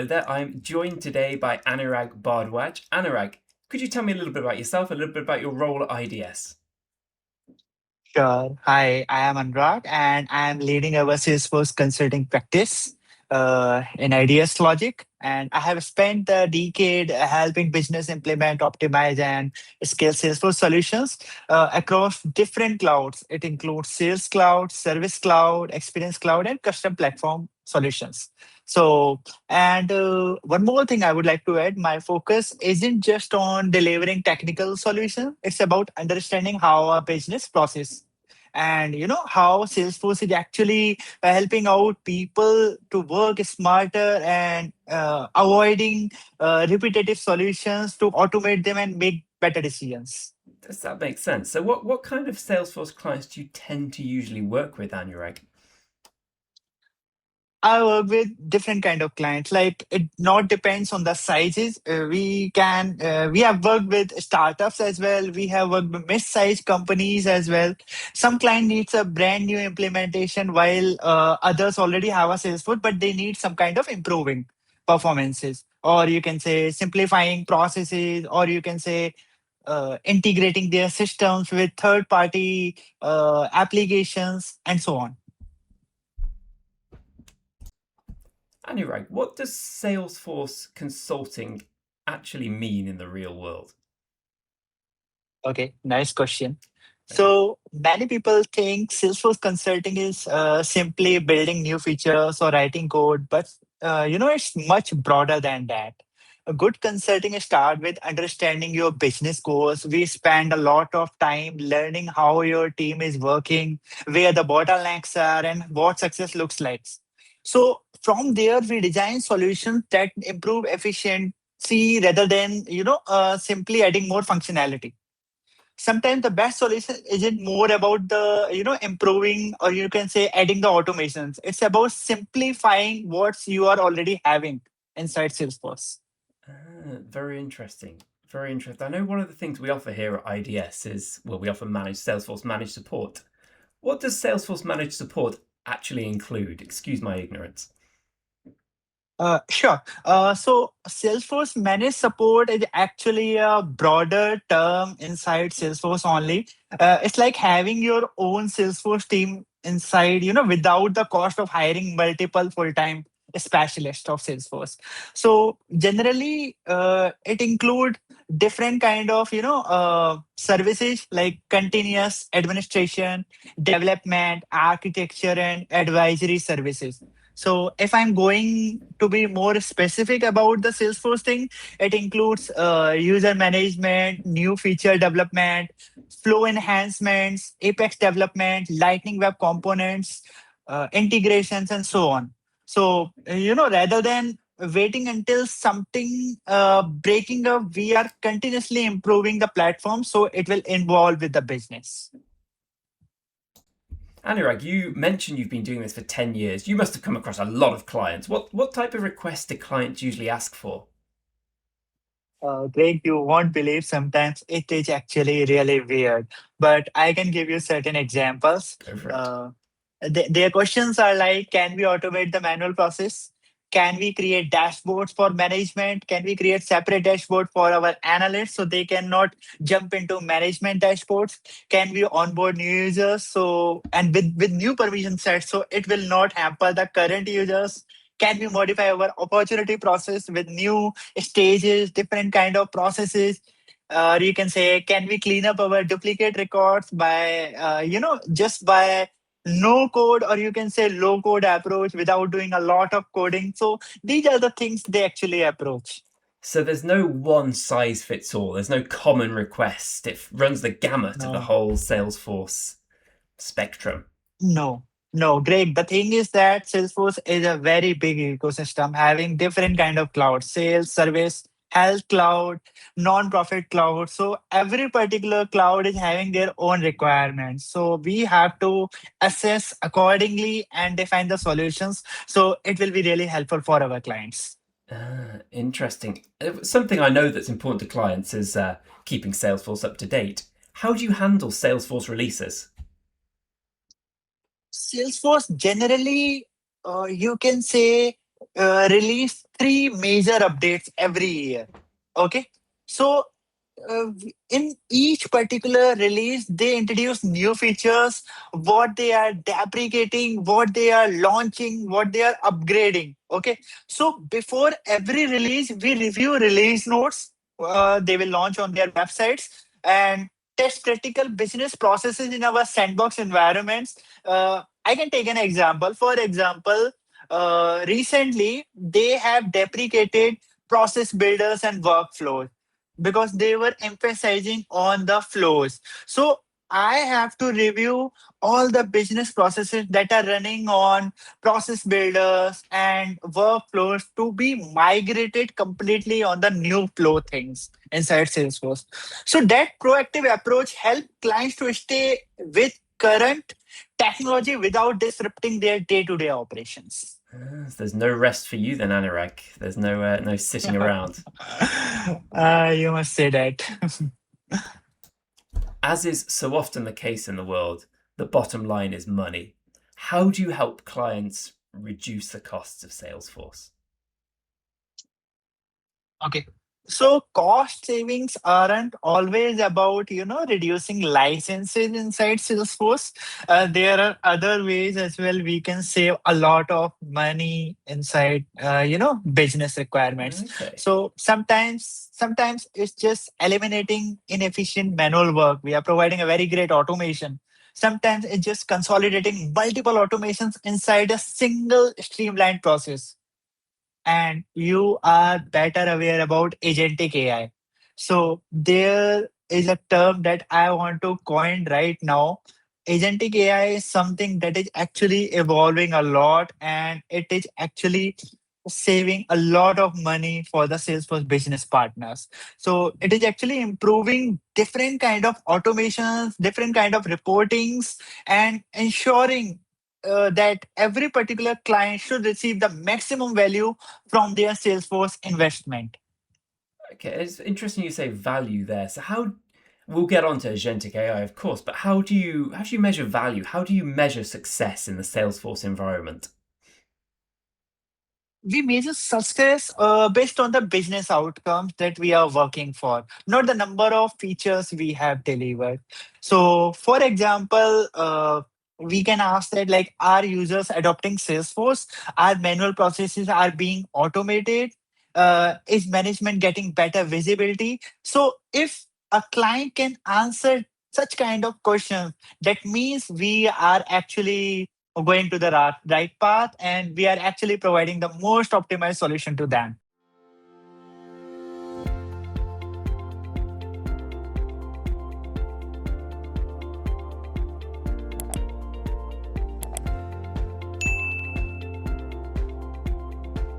Hello there. I'm joined today by Anurag Bardwaj. Anurag, could you tell me a little bit about yourself, a little bit about your role at IDS? Sure. Hi, I am Anurag, and I am leading our Salesforce Consulting practice in IDS Logic. And I have spent a decade helping business implement, optimize, and scale Salesforce solutions across different clouds. It includes Sales Cloud, Service Cloud, Experience Cloud, and custom platform solutions. So, and one more thing I would like to add, my focus isn't just on delivering technical solutions. It's about understanding how a business process and how Salesforce is actually helping out people to work smarter and avoiding repetitive solutions to automate them and make better decisions. Does that make sense? So what kind of Salesforce clients do you tend to usually work with, Anurag? I work with different kind of clients. Like it not depends on the sizes. We have worked with startups as well. We have worked with mid-sized companies as well. Some client needs a brand new implementation while others already have a Salesforce, but they need some kind of improving performances, or you can say simplifying processes, or you can say integrating their systems with third-party applications and so on. Anurag, what does Salesforce Consulting actually mean in the real world? Okay, nice question. Thank you. So many people think Salesforce consulting is simply building new features or writing code, but it's much broader than that. A good consulting start with understanding your business goals. We spend a lot of time learning how your team is working, where the bottlenecks are, and what success looks like. So from there, we design solutions that improve efficiency rather than simply adding more functionality. Sometimes the best solution isn't more about the improving, or you can say adding the automations. It's about simplifying what you are already having inside Salesforce. Very interesting. Very interesting. I know one of the things we offer here at IDS is, well, we offer managed Salesforce managed support. What does Salesforce managed support actually include? Excuse my ignorance. Sure. So Salesforce managed support is actually a broader term inside Salesforce only. It's like having your own Salesforce team inside, without the cost of hiring multiple full-time specialists of Salesforce. So generally, it include different kind of, services like continuous administration, development, architecture, and advisory services. So if I'm going to be more specific about the Salesforce thing, it includes user management, new feature development, flow enhancements, Apex development, Lightning Web Components, integrations, and so on. So, rather than waiting until something breaking up, we are continuously improving the platform so it will involve with the business. Anurag, you mentioned you've been doing this for 10 years. You must have come across a lot of clients. What type of requests do clients usually ask for? Greg, you won't believe sometimes it is actually really weird, but I can give you certain examples. Go for it. Uh, their questions are like, can we automate the manual process? Can we create dashboards for management? Can we create separate dashboard for our analysts so they cannot jump into management dashboards? Can we onboard new users and with new permission sets so it will not hamper the current users? Can we modify our opportunity process with new stages, different kind of processes? You can say, can we clean up our duplicate records by, just by no code, or you can say low code approach without doing a lot of coding. So these are the things they actually approach. So there's no one size fits all. There's no common request. It runs the gamut of the No, whole Salesforce spectrum. no, Greg. The thing is that Salesforce is a very big ecosystem having different kind of clouds, sales, service, health cloud, non-profit cloud. So every particular cloud is having their own requirements. So we have to assess accordingly and define the solutions. So it will be really helpful for our clients. Interesting. Something I know that's important to clients is keeping Salesforce up to date. How do you handle Salesforce releases? Salesforce generally, you can say. release three major updates every year. Okay, so in each particular release, they introduce new features, what they are deprecating, what they are launching, what they are upgrading. Okay, so before every release, we review release notes. They will launch on their websites and test critical business processes in our sandbox environments. I can take an example. For example, recently they have deprecated process builders and workflows because they were emphasizing on the flows. So I have to review all the business processes that are running on process builders and workflows to be migrated completely on the new flow things inside Salesforce. So that proactive approach helps clients to stay with current technology without disrupting their day-to-day operations. So there's no rest for you then, Anurag. There's no sitting around. You must say that. As is so often the case in the world, the bottom line is money. How do you help clients reduce the costs of Salesforce? Okay. So cost savings aren't always about, reducing licenses inside Salesforce. There are other ways as well. We can save a lot of money inside, business requirements. Okay. So sometimes it's just eliminating inefficient manual work. We are providing a very great automation. Sometimes it's just consolidating multiple automations inside a single streamlined process, and you are better aware about agentic AI. So there is a term that I want to coin right now. Agentic AI is something that is actually evolving a lot, and it is actually saving a lot of money for the Salesforce business partners. So it is actually improving different kind of automations, different kind of reportings, and ensuring that every particular client should receive the maximum value from their Salesforce investment. Okay, it's interesting you say value there. So how we'll get onto agentic AI, of course, but how do you measure value? How do you measure success in the Salesforce environment? We measure success based on the business outcomes that we are working for, not the number of features we have delivered. So, for example, we can ask that like, are users adopting Salesforce? Are manual processes are being automated? Is management getting better visibility? So, if a client can answer such kind of questions, that means we are actually going to the right path, and we are actually providing the most optimized solution to them.